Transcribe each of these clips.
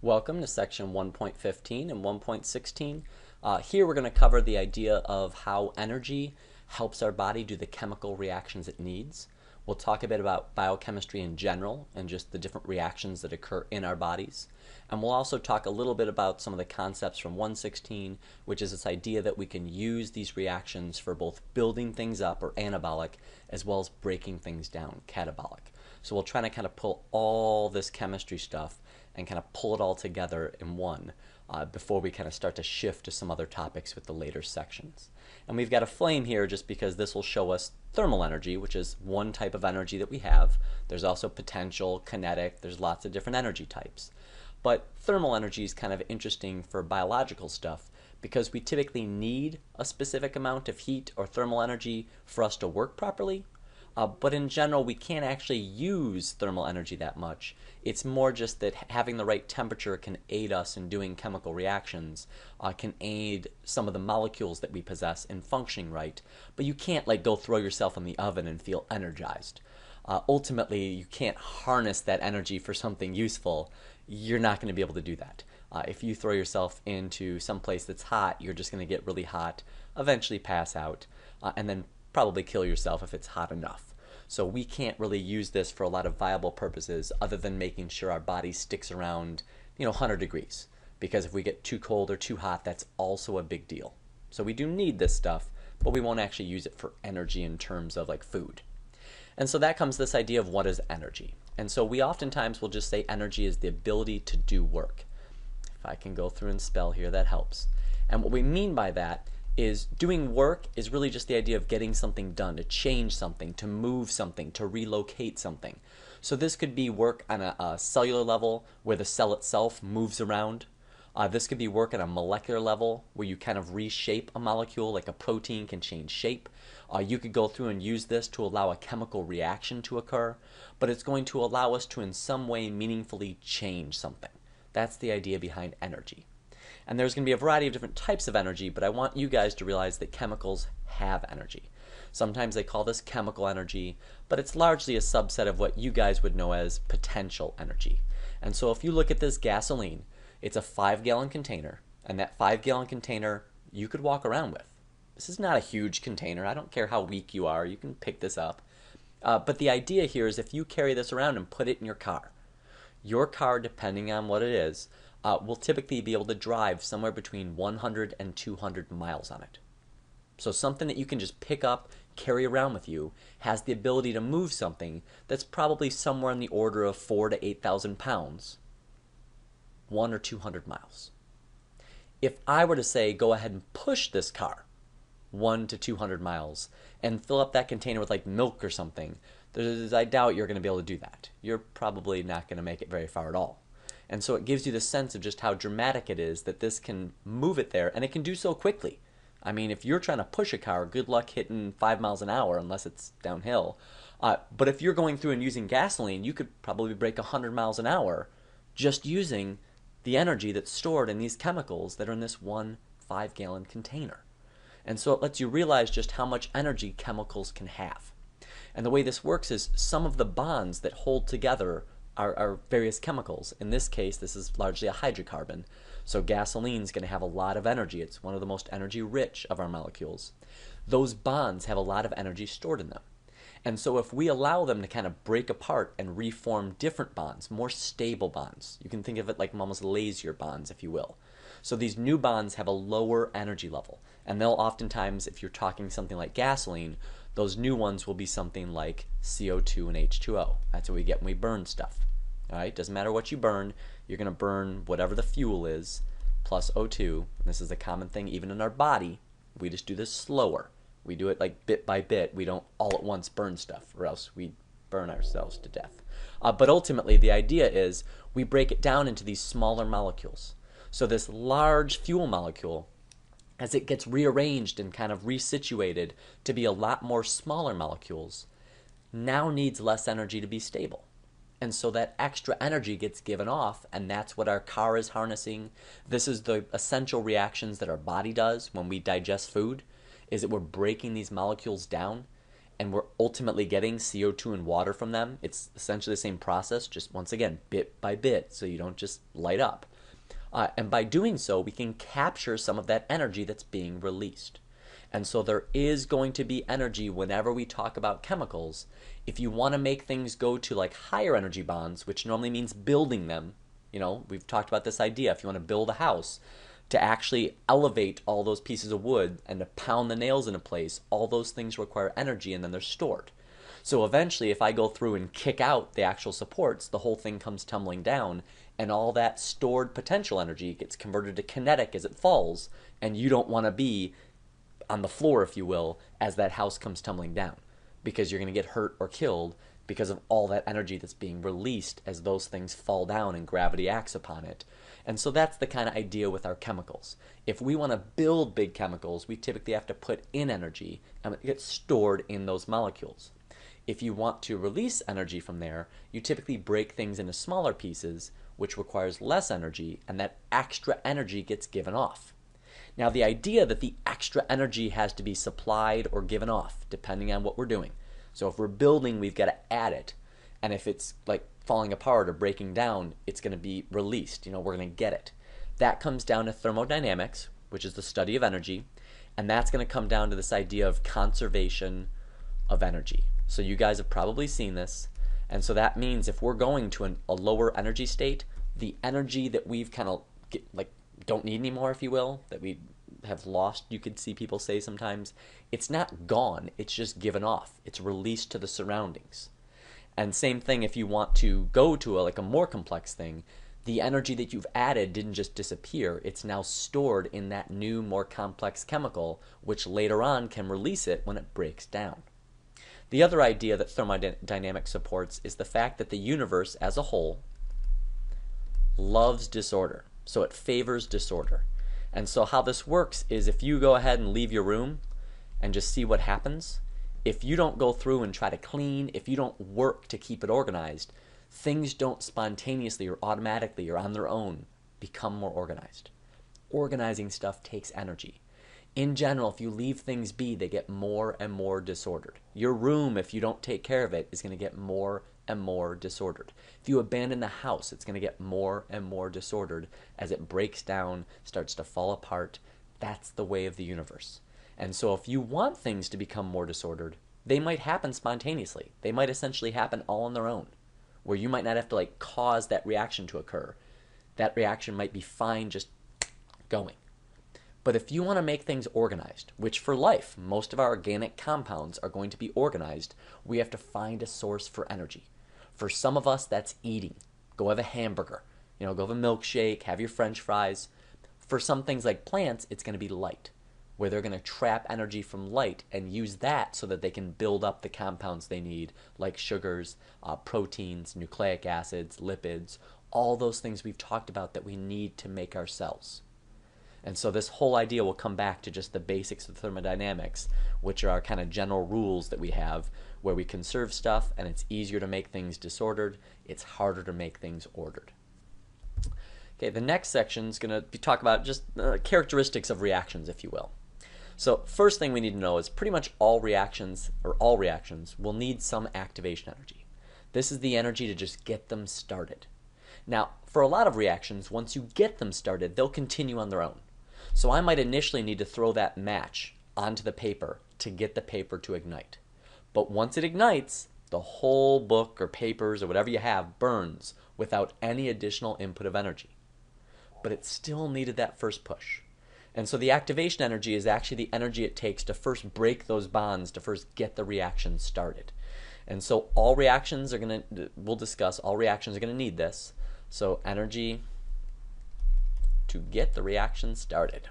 Welcome to section 1.15 and 1.16. Here we're going to cover the idea of how energy helps our body do the chemical reactions it needs. We'll talk a bit about biochemistry in general and just the different reactions that occur in our bodies. And we'll also talk a little bit about some of the concepts from 116, which is this idea that we can use these reactions for both building things up, or anabolic, as well as breaking things down, catabolic. So we'll try to kind of pull all this chemistry stuff and kind of pull it all together in one before we kind of start to shift to some other topics with the later sections. And we've got a flame here just because this will show us thermal energy, which is one type of energy that we have. There's also potential, kinetic, there's lots of different energy types. But thermal energy is kind of interesting for biological stuff because we typically need a specific amount of heat or thermal energy for us to work properly. But in general, we can't actually use thermal energy that much. It's more just that having the right temperature can aid us in doing chemical reactions, can aid some of the molecules that we possess in functioning right. But you can't like go throw yourself in the oven and feel energized. Ultimately, you can't harness that energy for something useful. You're not going to be able to do that. If you throw yourself into some place that's hot, you're just going to get really hot, eventually pass out, and then probably kill yourself if it's hot enough. So we can't really use this for a lot of viable purposes other than making sure our body sticks around, 100 degrees. Because if we get too cold or too hot, that's also a big deal. So we do need this stuff, but we won't actually use it for energy in terms of like food. And so that comes this idea of what is energy. And so we oftentimes will just say energy is the ability to do work. If I can go through and spell here, that helps. And what we mean by that is doing work is really just the idea of getting something done, to change something, to move something, to relocate something. So this could be work on a cellular level where the cell itself moves around. This could be work at a molecular level where you kind of reshape a molecule, like a protein can change shape. You could go through and use this to allow a chemical reaction to occur, but it's going to allow us to in some way meaningfully change something. That's the idea behind energy. And there's going to be a variety of different types of energy, but I want you guys to realize that chemicals have energy. Sometimes they call this chemical energy, but it's largely a subset of what you guys would know as potential energy. And so if you look at this gasoline, it's a 5-gallon container, and that 5-gallon container you could walk around with. This is not a huge container. I don't care how weak you are. You can pick this up. But the idea here is if you carry this around and put it in your car, depending on what it is, will typically be able to drive somewhere between 100 and 200 miles on it. So something that you can just pick up, carry around with you, has the ability to move something that's probably somewhere in the order of 4,000 to 8,000 pounds, 100 or 200 miles. If I were to say, go ahead and push this car 100 to 200 miles and fill up that container with like milk or something, I doubt you're going to be able to do that. You're probably not going to make it very far at all. And so it gives you the sense of just how dramatic it is that this can move it there, and it can do so quickly. I mean, if you're trying to push a car, good luck hitting 5 miles an hour unless it's downhill. But if you're going through and using gasoline, you could probably break 100 miles an hour just using the energy that's stored in these chemicals that are in this one 5-gallon container. And so it lets you realize just how much energy chemicals can have. And the way this works is some of the bonds that hold together are various chemicals. In this case, this is largely a hydrocarbon. So gasoline is going to have a lot of energy. It's one of the most energy rich of our molecules. Those bonds have a lot of energy stored in them. And so if we allow them to kind of break apart and reform different bonds, more stable bonds, you can think of it like almost lazier bonds, if you will. So these new bonds have a lower energy level. And they'll oftentimes, if you're talking something like gasoline, those new ones will be something like CO2 and H2O. That's what we get when we burn stuff. All right, doesn't matter what you burn, you're going to burn whatever the fuel is plus O2. And this is a common thing even in our body. We just do this slower. We do it like bit by bit. We don't all at once burn stuff, or else we burn ourselves to death. But ultimately, the idea is we break it down into these smaller molecules. So this large fuel molecule, as it gets rearranged and kind of resituated to be a lot more smaller molecules, now needs less energy to be stable. And so that extra energy gets given off, and that's what our car is harnessing. This is the essential reactions that our body does when we digest food, is that we're breaking these molecules down, and we're ultimately getting CO2 and water from them. It's essentially the same process, just once again, bit by bit, so you don't just light up. And by doing so, we can capture some of that energy that's being released. And so there is going to be energy whenever we talk about chemicals. If you want to make things go to like higher energy bonds, which normally means building them, we've talked about this idea. If you want to build a house, to actually elevate all those pieces of wood and to pound the nails into place, all those things require energy and then they're stored. So eventually, if I go through and kick out the actual supports, the whole thing comes tumbling down, and all that stored potential energy gets converted to kinetic as it falls, and you don't want to be on the floor, if you will, as that house comes tumbling down, because you're going to get hurt or killed because of all that energy that's being released as those things fall down and gravity acts upon it. And so that's the kind of idea with our chemicals. If we want to build big chemicals, we typically have to put in energy, and it gets stored in those molecules. If you want to release energy from there, you typically break things into smaller pieces, which requires less energy, and that extra energy gets given off. Now, the idea that the extra energy has to be supplied or given off, depending on what we're doing. So if we're building, we've got to add it. And if it's like falling apart or breaking down, it's going to be released. We're going to get it. That comes down to thermodynamics, which is the study of energy. And that's going to come down to this idea of conservation of energy. So you guys have probably seen this. And so that means if we're going to a lower energy state, the energy that we've kind of don't need anymore, if you will, that we have lost, you could see people say sometimes, it's not gone, it's just given off. It's released to the surroundings. And same thing if you want to go to a more complex thing, the energy that you've added didn't just disappear, it's now stored in that new, more complex chemical, which later on can release it when it breaks down. The other idea that thermodynamics supports is the fact that the universe as a whole loves disorder. So it favors disorder. And so how this works is if you go ahead and leave your room and just see what happens, if you don't go through and try to clean, if you don't work to keep it organized, things don't spontaneously or automatically or on their own become more organized. Organizing stuff takes energy. In general, if you leave things be, they get more and more disordered. Your room, if you don't take care of it, is going to get more and more disordered. If you abandon the house, it's going to get more and more disordered as it breaks down, starts to fall apart. That's the way of the universe. And so if you want things to become more disordered, they might happen spontaneously. They might essentially happen all on their own, where you might not have to cause that reaction to occur. That reaction might be fine just going. But if you want to make things organized, which for life, most of our organic compounds are going to be organized, we have to find a source for energy. For some of us, that's eating. Go have a hamburger. Go have a milkshake, have your French fries. For some things like plants, it's going to be light, where they're going to trap energy from light and use that so that they can build up the compounds they need, like sugars, proteins, nucleic acids, lipids, all those things we've talked about that we need to make our cells. And so this whole idea will come back to just the basics of thermodynamics, which are our kind of general rules that we have, where we conserve stuff and it's easier to make things disordered, it's harder to make things ordered. Okay, the next section is going to talk about just characteristics of reactions, if you will. So first thing we need to know is pretty much all reactions will need some activation energy. This is the energy to just get them started. Now, for a lot of reactions, once you get them started, they'll continue on their own. So I might initially need to throw that match onto the paper to get the paper to ignite. But once it ignites, the whole book or papers or whatever you have burns without any additional input of energy. But it still needed that first push. And so the activation energy is actually the energy it takes to first break those bonds, to first get the reaction started. And so all reactions are going to, we'll discuss, all reactions are going to need this. So energy to get the reaction started.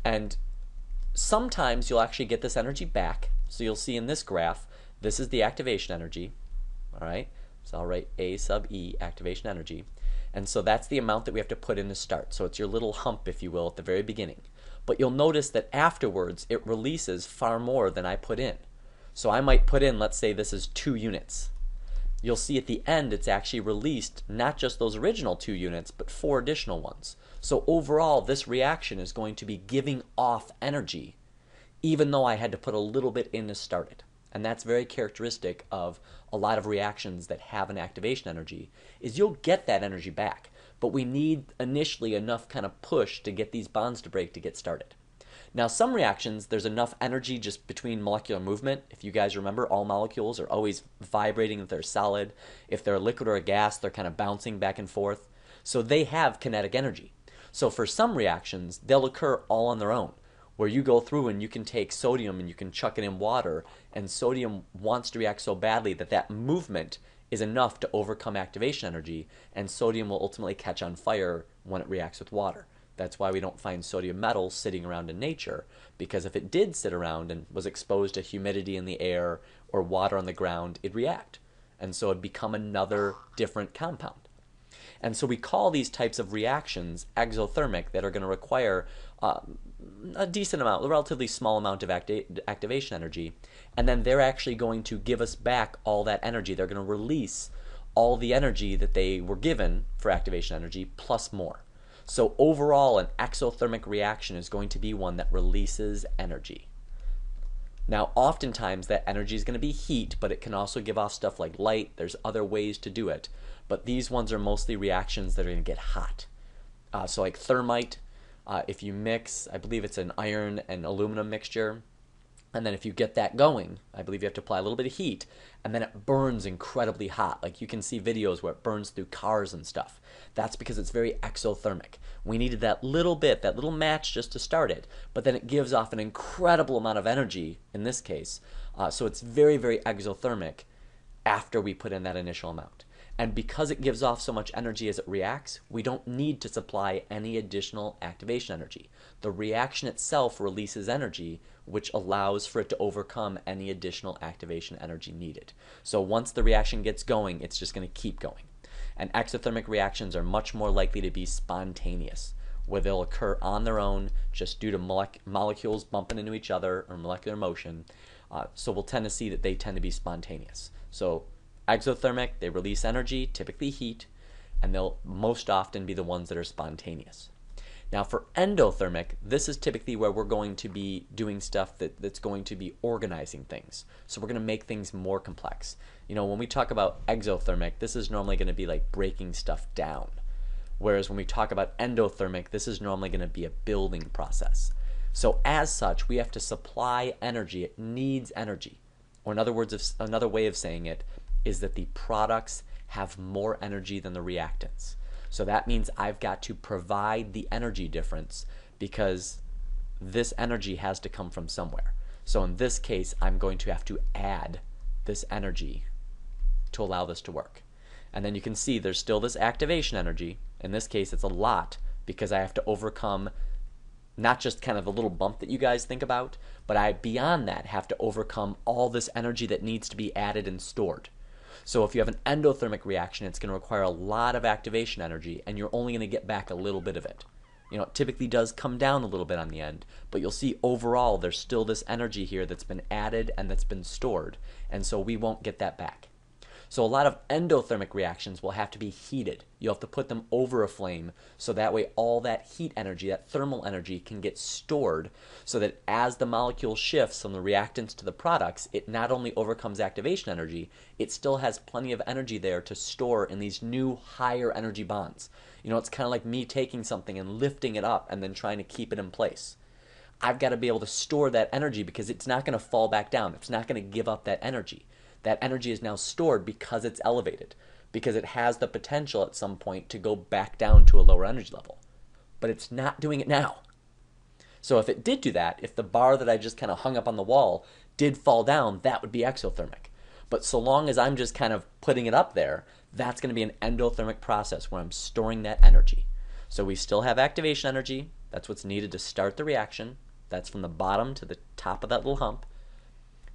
And sometimes you'll actually get this energy back. So you'll see in this graph, this is the activation energy. All right, so I'll write A sub E, activation energy. And so that's the amount that we have to put in to start. So it's your little hump, if you will, at the very beginning. But you'll notice that afterwards, it releases far more than I put in. So I might put in, let's say this is 2 units. You'll see at the end it's actually released not just those original 2 units, but 4 additional ones. So overall, this reaction is going to be giving off energy, even though I had to put a little bit in to start it. and that's very characteristic of a lot of reactions that have an activation energy, is you'll get that energy back, but we need initially enough kind of push to get these bonds to break to get started. Now, some reactions, there's enough energy just between molecular movement. If you guys remember, all molecules are always vibrating if they're solid. If they're a liquid or a gas, they're kind of bouncing back and forth. So they have kinetic energy. So for some reactions, they'll occur all on their own, where you go through and you can take sodium and you can chuck it in water, and sodium wants to react so badly that that movement is enough to overcome activation energy, and sodium will ultimately catch on fire when it reacts with water. That's why we don't find sodium metal sitting around in nature, because if it did sit around and was exposed to humidity in the air or water on the ground, it'd react. And so it'd become another different compound. And so we call these types of reactions exothermic, that are going to require a decent amount, a relatively small amount of activation energy, and then they're actually going to give us back all that energy. They're going to release all the energy that they were given for activation energy plus more. So overall, an exothermic reaction is going to be one that releases energy. Now, oftentimes that energy is going to be heat, but it can also give off stuff like light. There's other ways to do it, but these ones are mostly reactions that are going to get hot. So like thermite, if you mix, I believe it's an iron and aluminum mixture, and then if you get that going, I believe you have to apply a little bit of heat, and then it burns incredibly hot. Like you can see videos where it burns through cars and stuff. That's because it's very exothermic. We needed that little bit, that little match just to start it, but then it gives off an incredible amount of energy in this case. So it's very, very exothermic after we put in that initial amount. And because it gives off so much energy as it reacts, we don't need to supply any additional activation energy. The reaction itself releases energy, which allows for it to overcome any additional activation energy needed. So once the reaction gets going, it's just going to keep going. And exothermic reactions are much more likely to be spontaneous, where they'll occur on their own just due to molecules bumping into each other or molecular motion. So we'll tend to see that they tend to be spontaneous. So exothermic, they release energy, typically heat, and they'll most often be the ones that are spontaneous. Now for endothermic, this is typically where we're going to be doing stuff that's going to be organizing things. So we're going to make things more complex. You know, when we talk about exothermic, this is normally going to be like breaking stuff down. Whereas when we talk about endothermic, this is normally going to be a building process. So as such, we have to supply energy. It needs energy. Or in other words, another way of saying it is that the products have more energy than the reactants. So that means I've got to provide the energy difference, because this energy has to come from somewhere. So in this case, I'm going to have to add this energy to allow this to work. And then you can see there's still this activation energy. In this case, it's a lot, because I have to overcome not just kind of the little bump that you guys think about, but I, beyond that, have to overcome all this energy that needs to be added and stored. So if you have an endothermic reaction, it's going to require a lot of activation energy, and you're only going to get back a little bit of it. You know, it typically does come down a little bit on the end, but you'll see overall there's still this energy here that's been added and that's been stored, and so we won't get that back. So a lot of endothermic reactions will have to be heated. You'll have to put them over a flame, so that way all that heat energy, that thermal energy, can get stored, so that as the molecule shifts from the reactants to the products, it not only overcomes activation energy, it still has plenty of energy there to store in these new higher energy bonds. You know, it's kind of like me taking something and lifting it up and then trying to keep it in place. I've got to be able to store that energy, because it's not going to fall back down. It's not going to give up that energy. That energy is now stored because it's elevated, because it has the potential at some point to go back down to a lower energy level. But it's not doing it now. So if it did do that, if the bar that I just kind of hung up on the wall did fall down, that would be exothermic. But so long as I'm just kind of putting it up there, that's going to be an endothermic process where I'm storing that energy. So we still have activation energy. That's what's needed to start the reaction. That's from the bottom to the top of that little hump.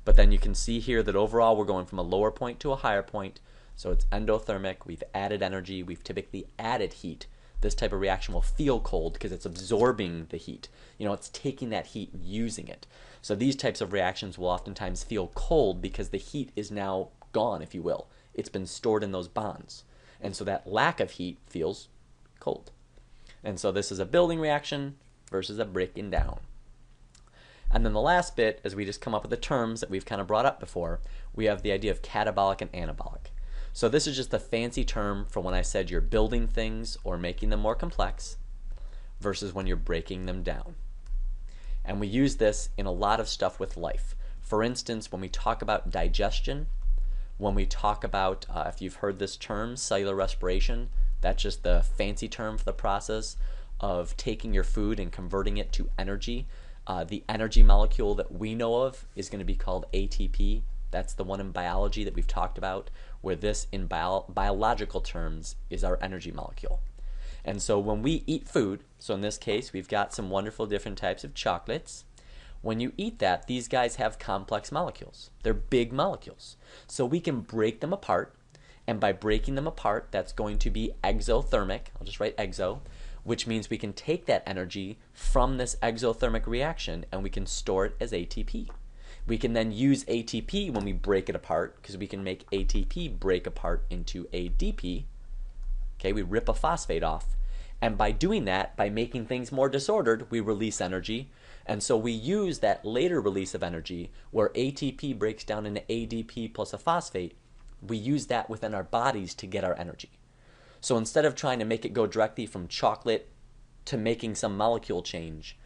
But then you can see here that overall we're going from a lower point to a higher point. So it's endothermic. We've added energy. We've typically added heat. This type of reaction will feel cold because it's absorbing the heat. You know, it's taking that heat and using it. So these types of reactions will oftentimes feel cold because the heat is now gone, if you will. It's been stored in those bonds. And so that lack of heat feels cold. And so this is a building reaction versus a breaking down. And then the last bit, as we just come up with the terms that we've kind of brought up before, we have the idea of catabolic and anabolic. So this is just a fancy term for when I said you're building things or making them more complex versus when you're breaking them down. And we use this in a lot of stuff with life. For instance, when we talk about digestion, when we talk about, if you've heard this term, cellular respiration, that's just the fancy term for the process of taking your food and converting it to energy. The energy molecule that we know of is going to be called ATP. That's the one in biology that we've talked about, where this in biological terms is our energy molecule. And so when we eat food, so in this case we've got some wonderful different types of chocolates. When you eat that, these guys have complex molecules. They're big molecules. So we can break them apart, and by breaking them apart, that's going to be exothermic. I'll just write exo, which means we can take that energy from this exothermic reaction and we can store it as ATP. We can then use ATP when we break it apart, because we can make ATP break apart into ADP. Okay, we rip a phosphate off. And by doing that, by making things more disordered, we release energy. And so we use that later release of energy, where ATP breaks down into ADP plus a phosphate, we use that within our bodies to get our energy. So instead of trying to make it go directly from chocolate to making some molecule change,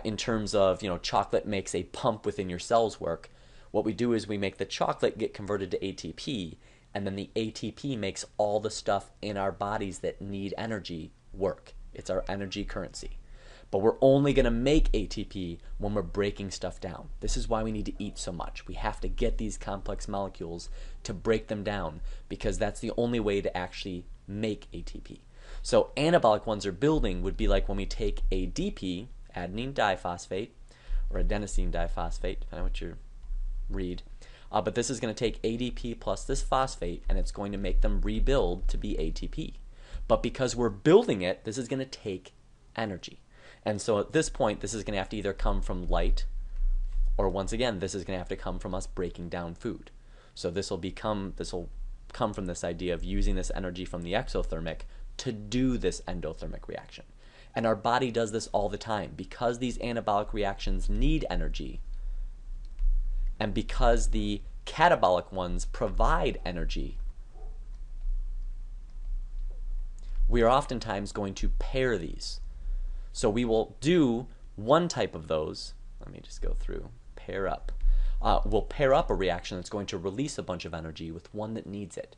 in terms of, chocolate makes a pump within your cells work, what we do is we make the chocolate get converted to ATP, and then the ATP makes all the stuff in our bodies that need energy work. It's our energy currency. But we're only going to make ATP when we're breaking stuff down. This is why we need to eat so much. We have to get these complex molecules to break them down, because that's the only way to actually make ATP. So anabolic ones are building would be like when we take ADP, adenine diphosphate, or adenosine diphosphate, depending on what you read. But this is going to take ADP plus this phosphate, and it's going to make them rebuild to be ATP. But because we're building it, this is going to take energy. And so at this point, this is going to have to either come from light, or once again, this is going to have to come from us breaking down food. So this will come from this idea of using this energy from the exothermic to do this endothermic reaction. And our body does this all the time because these anabolic reactions need energy, and because the catabolic ones provide energy. We are oftentimes going to pair these. So we will do one type of those. Let me just go through. Pair up. We'll pair up a reaction that's going to release a bunch of energy with one that needs it.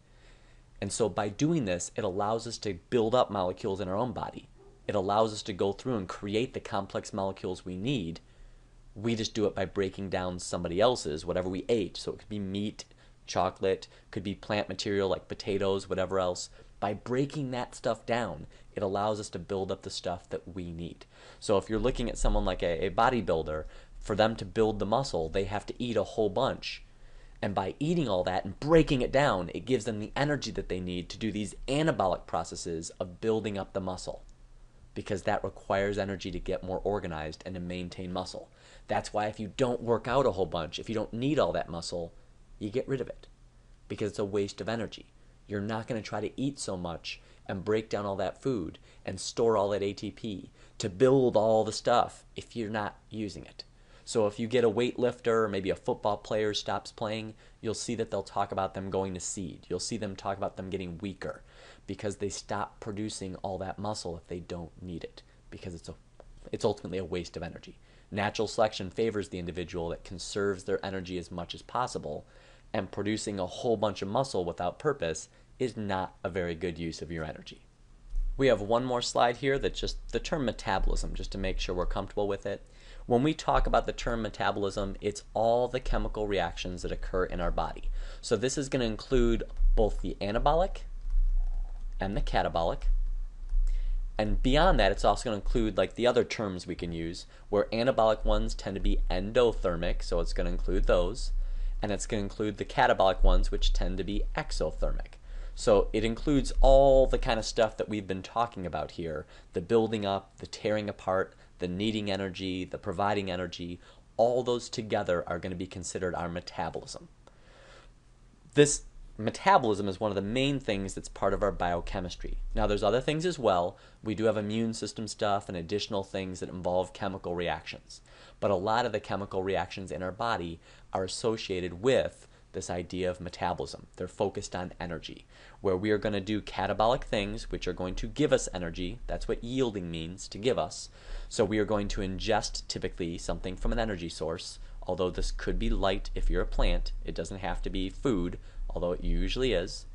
And so by doing this, it allows us to build up molecules in our own body. It allows us to go through and create the complex molecules we need. We just do it by breaking down somebody else's, whatever we ate. So it could be meat, chocolate, could be plant material like potatoes, whatever else. By breaking that stuff down, it allows us to build up the stuff that we need. So if you're looking at someone like a bodybuilder, for them to build the muscle, they have to eat a whole bunch. And by eating all that and breaking it down, it gives them the energy that they need to do these anabolic processes of building up the muscle, because that requires energy to get more organized and to maintain muscle. That's why if you don't work out a whole bunch, if you don't need all that muscle, you get rid of it, because it's a waste of energy. You're not going to try to eat so much and break down all that food and store all that ATP to build all the stuff if you're not using it. So if you get a weightlifter or maybe a football player stops playing, you'll see that they'll talk about them going to seed. You'll see them talk about them getting weaker because they stop producing all that muscle if they don't need it, because it's ultimately a waste of energy. Natural selection favors the individual that conserves their energy as much as possible, and producing a whole bunch of muscle without purpose is not a very good use of your energy. We have one more slide here that's just the term metabolism, just to make sure we're comfortable with it. When we talk about the term metabolism, it's all the chemical reactions that occur in our body. So this is going to include both the anabolic and the catabolic. And beyond that, it's also going to include like the other terms we can use, where anabolic ones tend to be endothermic, so it's going to include those. And it's going to include the catabolic ones, which tend to be exothermic. So it includes all the kind of stuff that we've been talking about here, the building up, the tearing apart, the needing energy, the providing energy. All those together are going to be considered our metabolism. This metabolism is one of the main things that's part of our biochemistry. Now, there's other things as well. We do have immune system stuff and additional things that involve chemical reactions. But a lot of the chemical reactions in our body are associated with this idea of metabolism. They're focused on energy, where we are going to do catabolic things, which are going to give us energy. That's what yielding means, to give us. So we are going to ingest typically something from an energy source, although this could be light if you're a plant. It doesn't have to be food, although it usually is.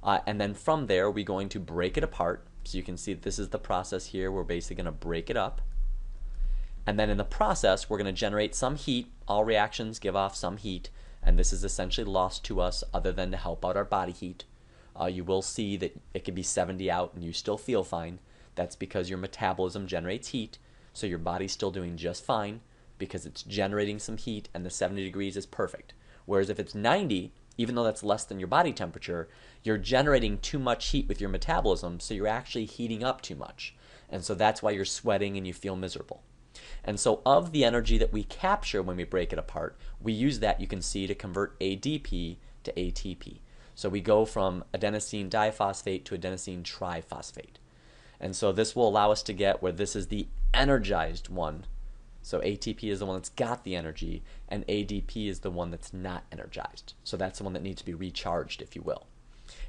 And then from there, we're going to break it apart. So you can see this is the process here. We're basically going to break it up. And then in the process, we're going to generate some heat. All reactions give off some heat, and this is essentially lost to us other than to help out our body heat. You will see that it could be 70 out and you still feel fine. That's because your metabolism generates heat, so your body's still doing just fine because it's generating some heat and the 70 degrees is perfect. Whereas if it's 90, even though that's less than your body temperature, you're generating too much heat with your metabolism, so you're actually heating up too much. And so that's why you're sweating and you feel miserable. And so of the energy that we capture when we break it apart, we use that, you can see, to convert ADP to ATP. So we go from adenosine diphosphate to adenosine triphosphate. And so this will allow us to get where this is the energized one. So ATP is the one that's got the energy, and ADP is the one that's not energized. So that's the one that needs to be recharged, if you will.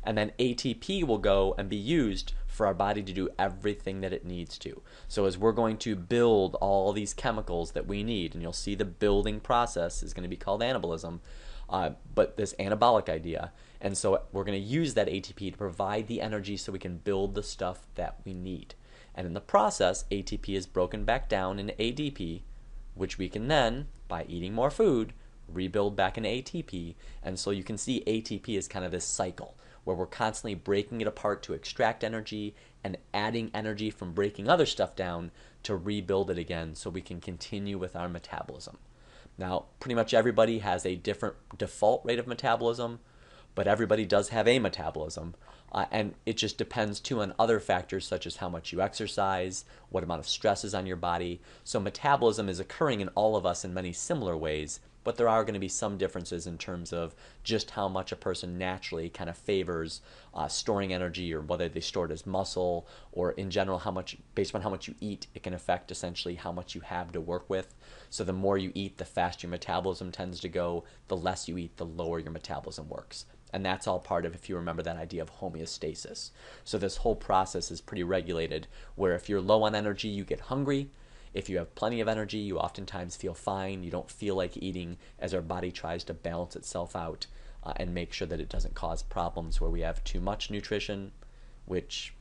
And then ATP will go and be used for our body to do everything that it needs to. So as we're going to build all these chemicals that we need, and you'll see the building process is going to be called anabolism, but this anabolic idea. And so we're going to use that ATP to provide the energy so we can build the stuff that we need. And in the process, ATP is broken back down into ADP, which we can then, by eating more food, rebuild back into ATP. And so you can see ATP is kind of this cycle where we're constantly breaking it apart to extract energy and adding energy from breaking other stuff down to rebuild it again so we can continue with our metabolism. Now, pretty much everybody has a different default rate of metabolism, but everybody does have a metabolism. And it just depends too on other factors such as how much you exercise, what amount of stress is on your body. So metabolism is occurring in all of us in many similar ways, but there are going to be some differences in terms of just how much a person naturally kind of favors storing energy, or whether they store it as muscle, or in general how much, based on how much you eat, it can affect essentially how much you have to work with. So the more you eat, the faster your metabolism tends to go. The less you eat, the lower your metabolism works. And that's all part of, if you remember, that idea of homeostasis. So this whole process is pretty regulated, where if you're low on energy, you get hungry. If you have plenty of energy, you oftentimes feel fine. You don't feel like eating, as our body tries to balance itself out and make sure that it doesn't cause problems where we have too much nutrition, which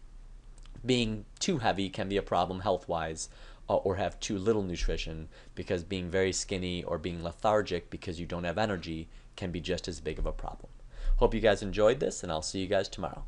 being too heavy can be a problem health-wise, or have too little nutrition, because being very skinny or being lethargic because you don't have energy can be just as big of a problem. Hope you guys enjoyed this, and I'll see you guys tomorrow.